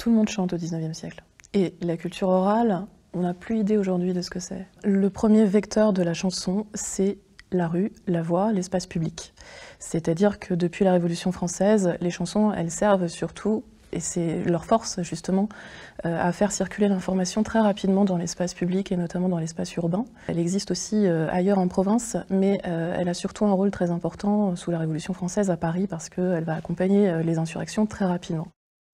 Tout le monde chante au XIXe siècle. Et la culture orale, on n'a plus idée aujourd'hui de ce que c'est. Le premier vecteur de la chanson, c'est la rue, la voix, l'espace public. C'est-à-dire que depuis la Révolution française, les chansons, elles servent surtout, et c'est leur force justement, à faire circuler l'information très rapidement dans l'espace public et notamment dans l'espace urbain. Elle existe aussi ailleurs en province, mais elle a surtout un rôle très important sous la Révolution française à Paris parce qu'elle va accompagner les insurrections très rapidement.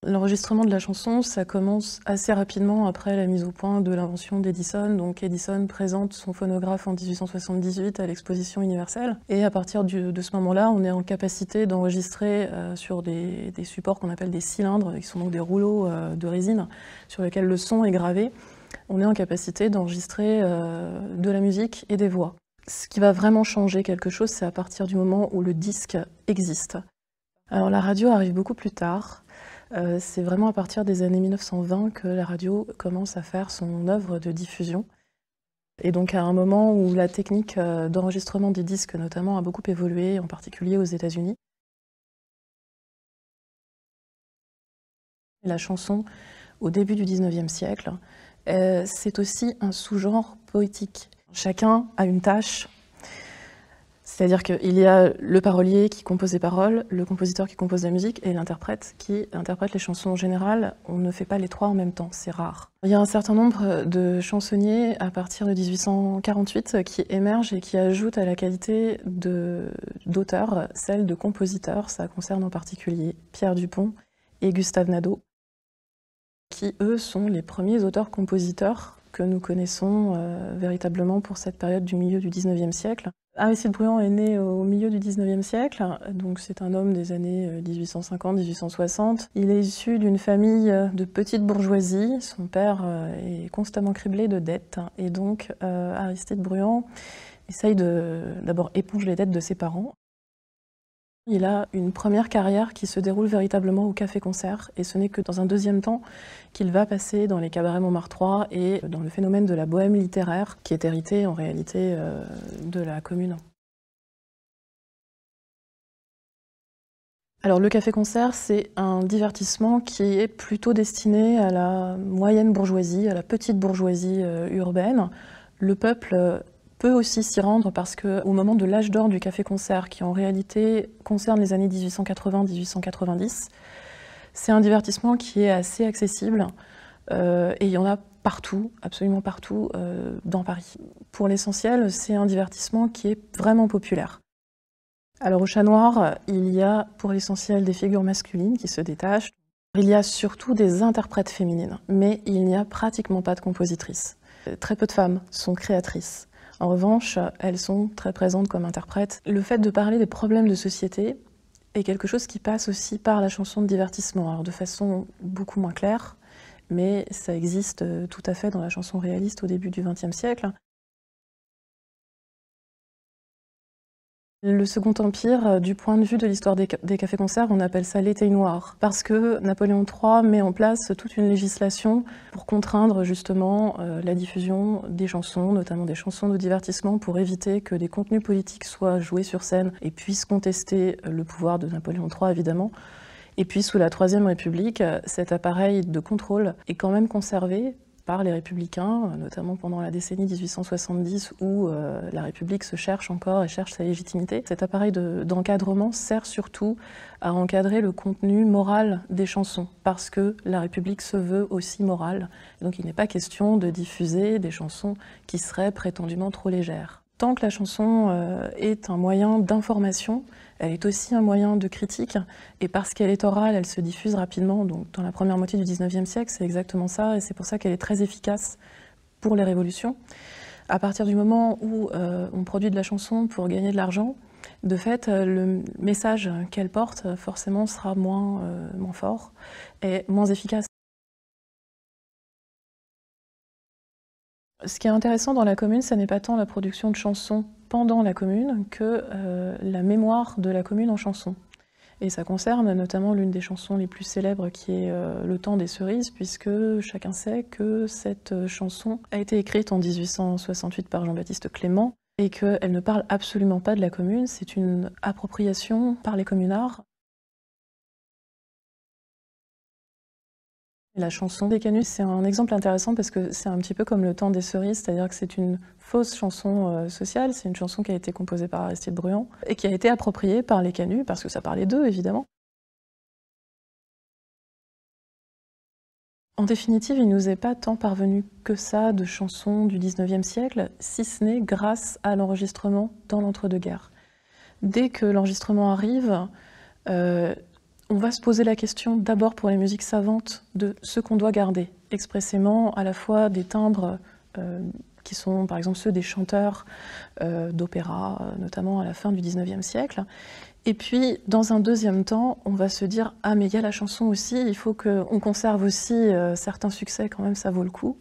L'enregistrement de la chanson, ça commence assez rapidement après la mise au point de l'invention d'Edison. Donc Edison présente son phonographe en 1878 à l'exposition universelle. Et à partir de ce moment-là, on est en capacité d'enregistrer sur des supports qu'on appelle des cylindres, qui sont donc des rouleaux de résine sur lesquels le son est gravé. On est en capacité d'enregistrer de la musique et des voix. Ce qui va vraiment changer quelque chose, c'est à partir du moment où le disque existe. Alors la radio arrive beaucoup plus tard. C'est vraiment à partir des années 1920 que la radio commence à faire son œuvre de diffusion. Et donc à un moment où la technique d'enregistrement des disques notamment a beaucoup évolué, en particulier aux États-Unis. La chanson, au début du XIXe siècle, c'est aussi un sous-genre poétique. Chacun a une tâche. C'est-à-dire qu'il y a le parolier qui compose les paroles, le compositeur qui compose la musique et l'interprète qui interprète les chansons. En général, on ne fait pas les trois en même temps, c'est rare. Il y a un certain nombre de chansonniers à partir de 1848 qui émergent et qui ajoutent à la qualité d'auteur celle de compositeur. Ça concerne en particulier Pierre Dupont et Gustave Nadaud, qui eux sont les premiers auteurs-compositeurs que nous connaissons véritablement pour cette période du milieu du XIXe siècle. Aristide Bruant est né au milieu du XIXe siècle, donc c'est un homme des années 1850-1860. Il est issu d'une famille de petite bourgeoisie. Son père est constamment criblé de dettes, et donc Aristide Bruant essaye d'abord éponger les dettes de ses parents. Il a une première carrière qui se déroule véritablement au café-concert, et ce n'est que dans un deuxième temps qu'il va passer dans les cabarets Montmartrois et dans le phénomène de la bohème littéraire, qui est hérité en réalité de la Commune. Alors le café-concert, c'est un divertissement qui est plutôt destiné à la moyenne bourgeoisie, à la petite bourgeoisie urbaine. Le peuple peut aussi s'y rendre parce qu'au moment de l'âge d'or du café-concert, qui en réalité concerne les années 1880-1890, c'est un divertissement qui est assez accessible et il y en a partout, absolument partout dans Paris. Pour l'essentiel, c'est un divertissement qui est vraiment populaire. Alors au Chat Noir, il y a pour l'essentiel des figures masculines qui se détachent. Il y a surtout des interprètes féminines, mais il n'y a pratiquement pas de compositrices. Très peu de femmes sont créatrices. En revanche, elles sont très présentes comme interprètes. Le fait de parler des problèmes de société est quelque chose qui passe aussi par la chanson de divertissement, alors de façon beaucoup moins claire, mais ça existe tout à fait dans la chanson réaliste au début du XXe siècle. Le Second Empire, du point de vue de l'histoire des cafés-concerts, on appelle ça l'été noir, parce que Napoléon III met en place toute une législation pour contraindre justement la diffusion des chansons, notamment des chansons de divertissement, pour éviter que des contenus politiques soient joués sur scène et puissent contester le pouvoir de Napoléon III, évidemment. Et puis sous la Troisième République, cet appareil de contrôle est quand même conservé par les républicains, notamment pendant la décennie 1870 où la République se cherche encore et cherche sa légitimité. Cet appareil d'encadrement sert surtout à encadrer le contenu moral des chansons, parce que la République se veut aussi morale. Donc il n'est pas question de diffuser des chansons qui seraient prétendument trop légères. Tant que la chanson est un moyen d'information, elle est aussi un moyen de critique, et parce qu'elle est orale, elle se diffuse rapidement. Donc dans la première moitié du XIXe siècle, c'est exactement ça, et c'est pour ça qu'elle est très efficace pour les révolutions. À partir du moment où on produit de la chanson pour gagner de l'argent, de fait, le message qu'elle porte, forcément, sera moins fort et moins efficace. Ce qui est intéressant dans la Commune, ce n'est pas tant la production de chansons pendant la Commune que la mémoire de la Commune en chansons. Et ça concerne notamment l'une des chansons les plus célèbres qui est Le Temps des Cerises, puisque chacun sait que cette chanson a été écrite en 1868 par Jean-Baptiste Clément et qu'elle ne parle absolument pas de la Commune, c'est une appropriation par les communards. La chanson des Canuts, c'est un exemple intéressant parce que c'est un petit peu comme le temps des cerises, c'est-à-dire que c'est une fausse chanson sociale, c'est une chanson qui a été composée par Aristide Bruand et qui a été appropriée par les Canuts parce que ça parlait d'eux, évidemment. En définitive, il ne nous est pas tant parvenu que ça de chansons du 19e siècle, si ce n'est grâce à l'enregistrement dans l'entre-deux-guerres. Dès que l'enregistrement arrive, on va se poser la question d'abord pour les musiques savantes de ce qu'on doit garder expressément, à la fois des timbres qui sont par exemple ceux des chanteurs d'opéra, notamment à la fin du 19e siècle. Et puis, dans un deuxième temps, on va se dire « Ah, mais il y a la chanson aussi, il faut qu'on conserve aussi certains succès, quand même, ça vaut le coup. »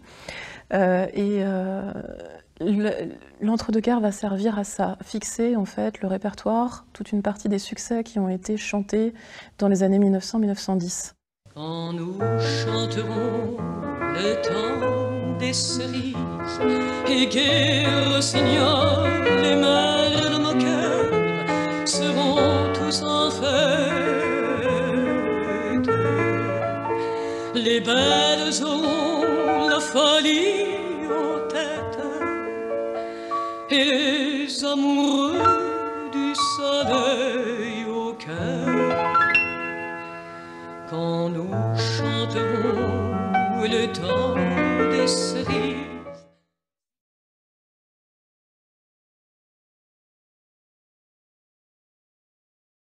L'entre-deux-guerres va servir à ça, fixer en fait le répertoire, toute une partie des succès qui ont été chantés dans les années 1900-1910. Quand nous chanterons le temps des cerises et gai rossignols, les mères de nos cœurs seront tous en fête. Les belles auront la folie en tête et les amoureux du soleil au cœur. Quand nous chanterons le temps des cerises